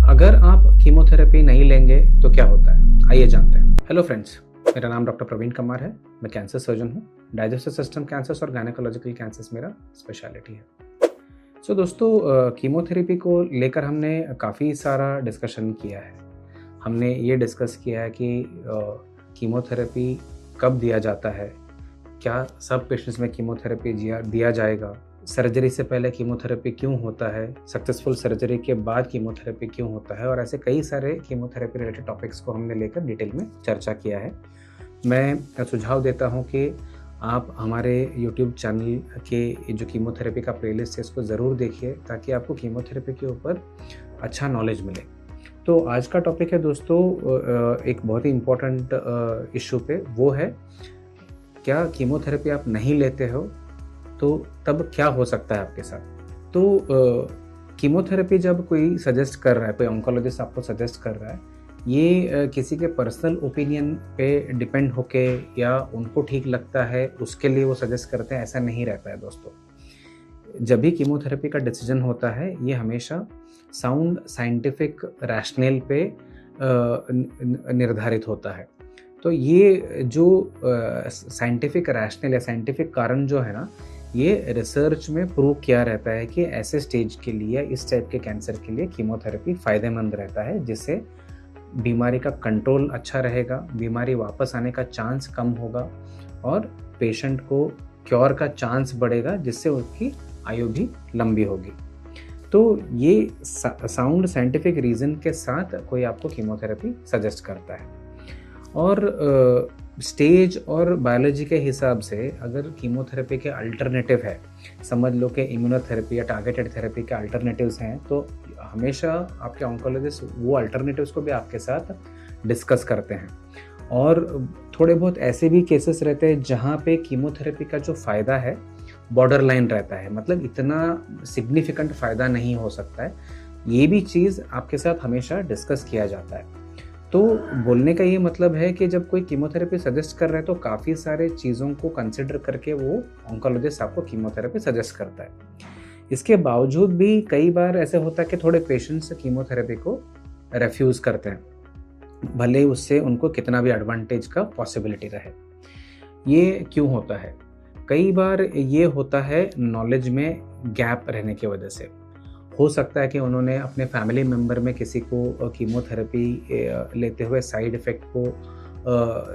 अगर आप कीमोथेरेपी नहीं लेंगे तो क्या होता है, आइए जानते हैं। हेलो फ्रेंड्स, मेरा नाम डॉक्टर प्रवीण कुमार है। मैं कैंसर सर्जन हूँ। डाइजेस्टिव सिस्टम कैंसर्स और गायनेकोलॉजिकल कैंसर्स मेरा स्पेशलिटी है। दोस्तों, कीमोथेरेपी को लेकर हमने काफ़ी सारा डिस्कशन किया है। हमने ये डिस्कस किया है कि कीमोथेरेपी कब दिया जाता है, क्या सब पेशेंट्स में कीमोथेरेपी दिया जाएगा, सर्जरी से पहले कीमोथेरेपी क्यों होता है, सक्सेसफुल सर्जरी के बाद कीमोथेरेपी क्यों होता है, और ऐसे कई सारे कीमोथेरेपी रिलेटेड टॉपिक्स को हमने लेकर डिटेल में चर्चा किया है। मैं सुझाव देता हूं कि आप हमारे YouTube चैनल के जो कीमोथेरेपी का प्लेलिस्ट है इसको ज़रूर देखिए, ताकि आपको कीमोथेरेपी के ऊपर अच्छा नॉलेज मिले। तो आज का टॉपिक है दोस्तों एक बहुत ही इम्पोर्टेंट इशू पे, वो है क्या कीमोथेरेपी आप नहीं लेते हो तो तब क्या हो सकता है आपके साथ। तो कीमोथेरेपी जब कोई सजेस्ट कर रहा है, कोई ऑन्कोलॉजिस्ट आपको सजेस्ट कर रहा है, ये किसी के पर्सनल ओपिनियन पे डिपेंड होके या उनको ठीक लगता है उसके लिए वो सजेस्ट करते हैं, ऐसा नहीं रहता है दोस्तों। जब भी कीमोथेरेपी का डिसीजन होता है ये हमेशा साउंड साइंटिफिक रैशनल पे निर्धारित होता है। तो ये जो साइंटिफिक रैशनल या साइंटिफिक कारण जो है ना, ये रिसर्च में प्रूव किया रहता है कि ऐसे स्टेज के लिए, इस टाइप के कैंसर के लिए कीमोथेरेपी फ़ायदेमंद रहता है, जिससे बीमारी का कंट्रोल अच्छा रहेगा, बीमारी वापस आने का चांस कम होगा और पेशेंट को क्योर का चांस बढ़ेगा, जिससे उसकी आयु भी लंबी होगी। तो ये साउंड साइंटिफिक रीज़न के साथ कोई आपको कीमोथेरेपी सजेस्ट करता है। और स्टेज और बायोलॉजी के हिसाब से अगर कीमोथेरेपी के अल्टरनेटिव है, समझ लो कि इम्यूनोथेरेपी या टारगेटेड थेरेपी के अल्टरनेटिव्स हैं, तो हमेशा आपके ऑन्कोलॉजिस्ट वो अल्टरनेटिव्स को भी आपके साथ डिस्कस करते हैं। और थोड़े बहुत ऐसे भी केसेस रहते हैं जहाँ पे कीमोथेरेपी का जो फ़ायदा है बॉर्डर लाइन रहता है, मतलब इतना सिग्निफिकेंट फ़ायदा नहीं हो सकता है। ये भी चीज़ आपके साथ हमेशा डिस्कस किया जाता है। तो बोलने का ये मतलब है कि जब कोई कीमोथेरेपी सजेस्ट कर रहा है तो काफ़ी सारे चीज़ों को कंसिडर करके वो ऑन्कोलॉजिस्ट आपको कीमोथेरेपी सजेस्ट करता है। इसके बावजूद भी कई बार ऐसे होता है कि थोड़े पेशेंट्स कीमोथेरेपी को रेफ्यूज़ करते हैं, भले ही उससे उनको कितना भी एडवांटेज का पॉसिबिलिटी रहे। ये क्यों होता है? कई बार ये होता है नॉलेज में गैप रहने की वजह से। हो सकता है कि उन्होंने अपने फैमिली मेम्बर में किसी को कीमोथेरेपी लेते हुए साइड इफ़ेक्ट को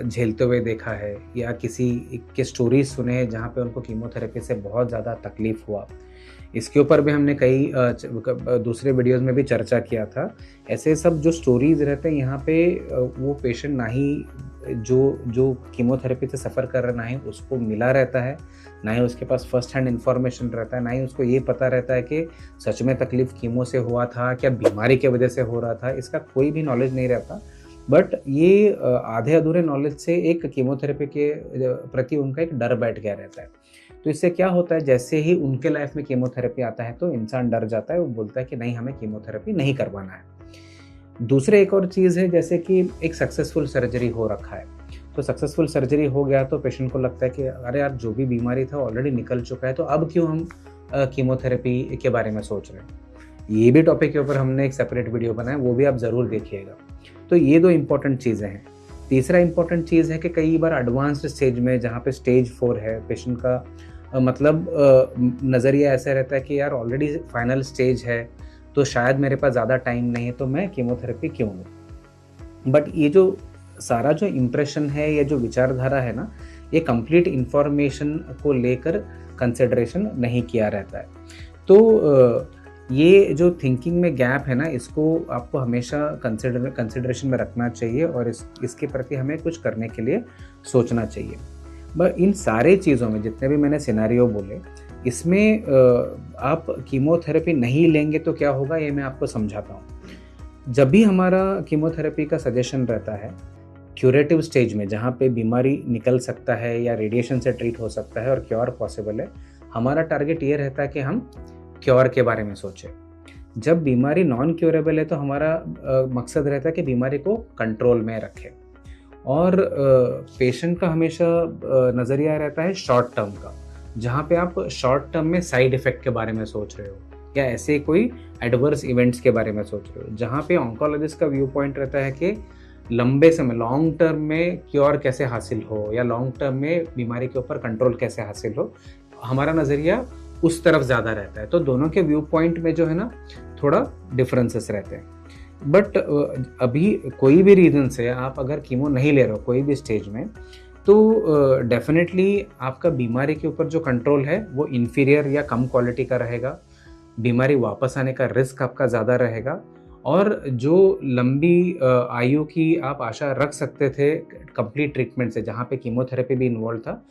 झेलते हुए देखा है, या किसी के स्टोरीज सुने हैं जहाँ पे उनको कीमोथेरेपी से बहुत ज़्यादा तकलीफ़ हुआ। इसके ऊपर भी हमने कई दूसरे वीडियोज़ में भी चर्चा किया था। ऐसे सब जो स्टोरीज़ रहते हैं यहाँ पे वो पेशेंट ना ही जो कीमोथेरेपी से सफ़र कर रहा है, ना ही उसको मिला रहता है, ना ही उसके पास फर्स्ट हैंड इन्फॉर्मेशन रहता है, ना ही उसको ये पता रहता है कि सच में तकलीफ़ कीमो से हुआ था, क्या बीमारी की वजह से हो रहा था, इसका कोई भी नॉलेज नहीं रहता। बट ये आधे अधूरे नॉलेज से एक कीमोथेरेपी के प्रति उनका एक डर बैठ गया रहता है। तो इससे क्या होता है, जैसे ही उनके लाइफ में कीमोथेरेपी आता है तो इंसान डर जाता है, वो बोलता है कि नहीं, हमें कीमोथेरेपी नहीं करवाना है। दूसरे एक और चीज़ है, जैसे कि एक सक्सेसफुल सर्जरी हो रखा है, तो सक्सेसफुल सर्जरी हो गया तो पेशेंट को लगता है कि अरे यार, जो भी बीमारी था ऑलरेडी निकल चुका है, तो अब क्यों हम कीमोथेरेपी के बारे में सोच रहे हैं। ये भी टॉपिक के ऊपर हमने एक सेपरेट वीडियो बनाया, वो भी आप ज़रूर देखिएगा। तो ये दो इम्पॉर्टेंट चीज़ें हैं। तीसरा इम्पॉर्टेंट चीज़ है कि कई बार एडवांस्ड स्टेज में, जहाँ पे स्टेज 4 है, पेशेंट का नज़रिया ऐसा रहता है कि यार ऑलरेडी फाइनल स्टेज है, तो शायद मेरे पास ज़्यादा टाइम नहीं है, तो मैं कीमोथेरेपी क्यों लूँ। बट ये जो सारा जो इम्प्रेशन है या जो विचारधारा है ना, ये कंप्लीट इन्फॉर्मेशन को लेकर कंसिडरेशन नहीं किया रहता है। तो ये जो थिंकिंग में गैप है ना, इसको आपको हमेशा कंसिडरेशन में रखना चाहिए और इसके प्रति हमें कुछ करने के लिए सोचना चाहिए। बस इन सारे चीज़ों में जितने भी मैंने सिनेरियो बोले, इसमें आप कीमोथेरेपी नहीं लेंगे तो क्या होगा, ये मैं आपको समझाता हूँ। जब भी हमारा कीमोथेरेपी का सजेशन रहता है क्यूरेटिव स्टेज में, जहाँ पे बीमारी निकल सकता है या रेडिएशन से ट्रीट हो सकता है और क्योर पॉसिबल है, हमारा टारगेट ये रहता है कि हम क्योर के बारे में सोचें। जब बीमारी नॉन क्यूरेबल है तो हमारा मकसद रहता है कि बीमारी को कंट्रोल में रखें। और पेशेंट का हमेशा नज़रिया रहता है शॉर्ट टर्म का, जहाँ पे आप शॉर्ट टर्म में साइड इफ़ेक्ट के बारे में सोच रहे हो। या ऐसे कोई एडवर्स इवेंट्स के बारे में सोच रहे हो। जहाँ पे ऑन्कोलॉजिस्ट का व्यू पॉइंट रहता है कि लंबे समय लॉन्ग टर्म में क्योर कैसे हासिल हो या लॉन्ग टर्म में बीमारी के ऊपर कंट्रोल कैसे हासिल हो, हमारा नज़रिया उस तरफ ज़्यादा रहता है। तो दोनों के व्यू पॉइंट में जो है ना थोड़ा डिफरेंसेस रहते हैं। बट अभी कोई भी रीज़न से आप अगर कीमो नहीं ले रहे हो कोई भी स्टेज में, तो डेफिनेटली आपका बीमारी के ऊपर जो कंट्रोल है वो इन्फीरियर या कम क्वालिटी का रहेगा। बीमारी वापस आने का रिस्क आपका ज़्यादा रहेगा और जो लंबी आयु की आप आशा रख सकते थे कंप्लीट ट्रीटमेंट से, जहाँ पे कीमोथेरेपी भी इन्वॉल्व था,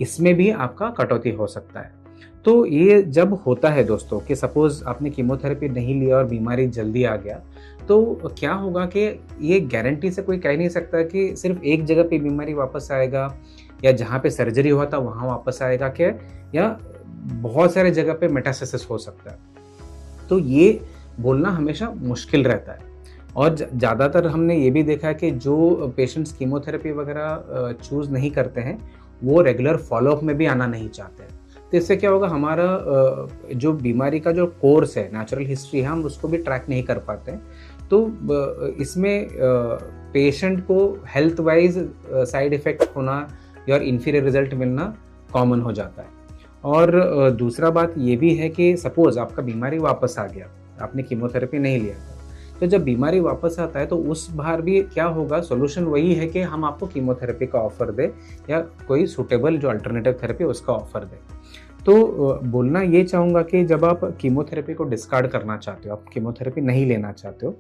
इसमें भी आपका कटौती हो सकता है। तो ये जब होता है दोस्तों कि सपोज़ आपने कीमोथेरेपी नहीं लिया और बीमारी जल्दी आ गया, तो क्या होगा कि ये गारंटी से कोई कह नहीं सकता कि सिर्फ एक जगह पे बीमारी वापस आएगा या जहाँ पे सर्जरी हुआ था वहाँ वापस आएगा क्या, या बहुत सारे जगह पे मेटास्टेसिस हो सकता है। तो ये बोलना हमेशा मुश्किल रहता है और ज़्यादातर हमने ये भी देखा है कि जो पेशेंट्स कीमोथेरेपी वगैरह चूज़ नहीं करते हैं वो रेगुलर फॉलोअप में भी आना नहीं चाहते हैं। तो इससे क्या होगा, हमारा जो बीमारी का जो कोर्स है, नेचुरल हिस्ट्री है, हम उसको भी ट्रैक नहीं कर पाते हैं। तो इसमें पेशेंट को हेल्थ वाइज साइड इफ़ेक्ट होना या इन्फीरियर रिजल्ट मिलना कॉमन हो जाता है। और दूसरा बात ये भी है कि सपोज़ आपका बीमारी वापस आ गया, आपने कीमोथेरेपी नहीं लिया था, तो जब बीमारी वापस आता है तो उस बार भी क्या होगा, सॉल्यूशन वही है कि हम आपको कीमोथेरेपी का ऑफ़र दें या कोई सूटेबल जो अल्टरनेटिव थेरेपी उसका ऑफ़र दें। तो बोलना ये चाहूँगा कि जब आप कीमोथेरेपी को डिस्कार्ड करना चाहते हो, आप कीमोथेरेपी नहीं लेना चाहते हो,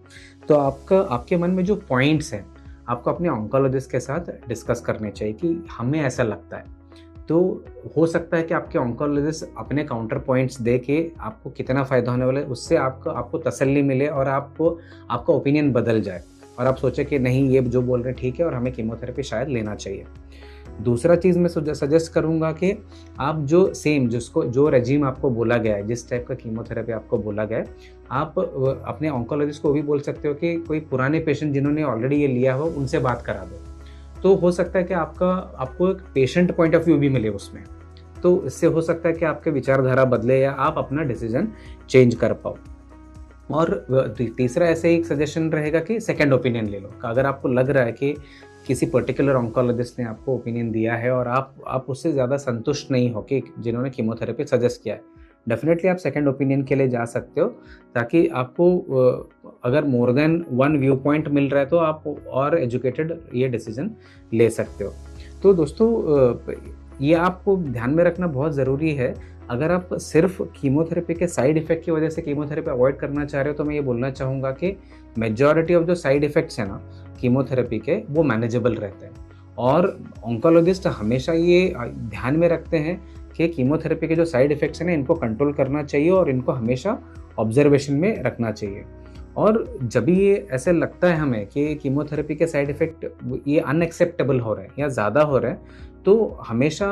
तो आपके मन में जो पॉइंट्स हैं आपको अपने ऑन्कोलॉजिस्ट के साथ डिस्कस करने चाहिए कि हमें ऐसा लगता है। तो हो सकता है कि आपके ऑन्कोलॉजिस्ट अपने काउंटर पॉइंट्स दे के आपको कितना फ़ायदा होने वाला है उससे आपको तसल्ली मिले और आपका ओपिनियन बदल जाए और आप सोचें कि नहीं, ये जो बोल रहे हैं ठीक है और हमें कीमोथेरेपी शायद लेना चाहिए। दूसरा चीज़ मैं सजेस्ट करूँगा कि आप जो रेजिम आपको बोला गया है, जिस टाइप का कीमोथेरेपी आपको बोला गया है, आप अपने ऑन्कोलॉजिस्ट को भी बोल सकते हो कि कोई पुराने पेशेंट जिन्होंने ऑलरेडी ये लिया हो उनसे बात करा दो। तो हो सकता है कि आपको एक पेशेंट पॉइंट ऑफ व्यू भी मिले उसमें। तो इससे हो सकता है कि आपके विचारधारा बदले या आप अपना डिसीजन चेंज कर पाओ। और तीसरा ऐसे ही एक सजेशन रहेगा कि सेकंड ओपिनियन ले लो। अगर आपको लग रहा है कि किसी पर्टिकुलर ऑन्कोलॉजिस्ट ने आपको ओपिनियन दिया है और आप उससे ज़्यादा संतुष्ट नहीं हो कि जिन्होंने कीमोथेरेपी सजेस्ट किया है, डेफिनेटली आप सेकंड ओपिनियन के लिए जा सकते हो, ताकि आपको अगर more than one view point मिल रहा है तो आप और एजुकेटेड ये डिसीजन ले सकते हो। तो दोस्तों ये आपको ध्यान में रखना बहुत ज़रूरी है। अगर आप सिर्फ कीमोथेरेपी के साइड इफ़ेक्ट की वजह से कीमोथेरेपी अवॉइड करना चाह रहे हो, तो मैं ये बोलना चाहूँगा कि मेजॉरिटी ऑफ जो साइड इफ़ेक्ट्स हैं ना कीमोथेरेपी के, वो मैनेजेबल रहते हैं। और ऑन्कोलॉजिस्ट हमेशा ये ध्यान में रखते हैं कि कीमोथेरेपी के जो साइड इफ़ेक्ट्स हैं ना, इनको कंट्रोल करना चाहिए और इनको हमेशा ऑब्जर्वेशन में रखना चाहिए। और जब भी ये ऐसे लगता है हमें कि कीमोथेरेपी के साइड इफ़ेक्ट ये अनएक्सेप्टेबल हो रहे हैं या ज़्यादा हो रहे हैं, तो हमेशा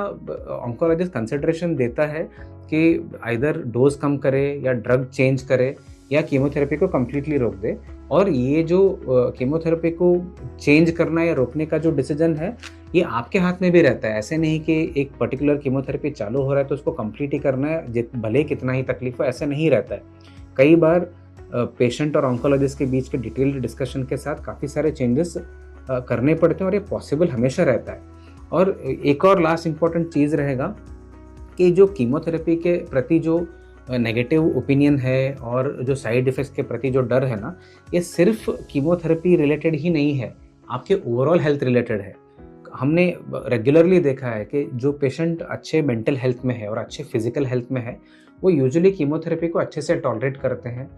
ऑन्कोलॉजिस्ट कंसिडरेशन देता है कि आइदर डोज कम करे या ड्रग चेंज करे या कीमोथेरेपी को कम्प्लीटली रोक दे। और ये जो कीमोथेरेपी को चेंज करना या रोकने का जो डिसीजन है, ये आपके हाथ में भी रहता है। ऐसे नहीं कि एक पर्टिकुलर कीमोथेरेपी चालू हो रहा है तो उसको कंप्लीट ही करना है, भले कितना ही तकलीफ हो, ऐसे नहीं रहता है। कई बार पेशेंट और ऑन्कोलॉजिस्ट के बीच के डिटेल्ड डिस्कशन के साथ काफ़ी सारे चेंजेस करने पड़ते हैं और ये पॉसिबल हमेशा रहता है। और एक और लास्ट इम्पॉर्टेंट चीज़ रहेगा कि जो कीमोथेरेपी के प्रति जो नेगेटिव ओपिनियन है और जो साइड इफ़ेक्ट्स के प्रति जो डर है ना, ये सिर्फ कीमोथेरेपी रिलेटेड ही नहीं है, आपके ओवरऑल हेल्थ रिलेटेड है। हमने रेगुलरली देखा है कि जो पेशेंट अच्छे मेंटल हेल्थ में है और अच्छे फिजिकल हेल्थ में है, वो यूजुअली कीमोथेरेपी को अच्छे से टॉलरेट करते हैं,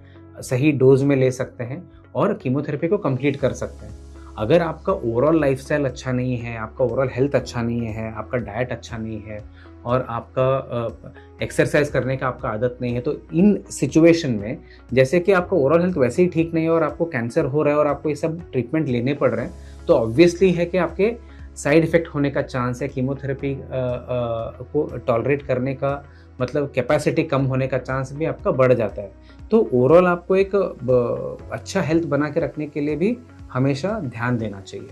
सही डोज में ले सकते हैं और कीमोथेरेपी को कंप्लीट कर सकते हैं। अगर आपका ओवरऑल लाइफस्टाइल अच्छा नहीं है, आपका ओवरऑल हेल्थ अच्छा नहीं है, आपका डाइट अच्छा नहीं है और आपका एक्सरसाइज करने का आपका आदत नहीं है, तो इन सिचुएशन में जैसे कि आपका ओवरऑल हेल्थ वैसे ही ठीक नहीं है और आपको कैंसर हो रहा है और आपको ये सब ट्रीटमेंट लेने पड़ रहे हैं, तो ऑब्वियसली है कि आपके साइड इफ़ेक्ट होने का चांस है, कीमोथेरेपी को टॉलरेट करने का मतलब कैपेसिटी कम होने का चांस भी आपका बढ़ जाता है। तो ओवरऑल आपको एक अच्छा हेल्थ बना के रखने के लिए भी हमेशा ध्यान देना चाहिए।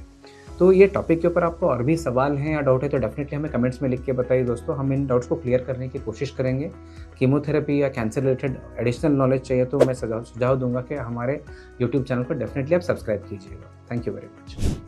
तो ये टॉपिक के ऊपर आपको और भी सवाल हैं या डाउट है तो डेफिनेटली हमें कमेंट्स में लिख के बताइए दोस्तों, हम इन डाउट्स को क्लियर करने की कोशिश करेंगे। कीमोथेरेपी या कैंसर रिलेटेड एडिशनल नॉलेज चाहिए तो मैं सुझाव दूंगा कि हमारे यूट्यूब चैनल को डेफिनेटली आप सब्सक्राइब कीजिएगा। Thank you very much.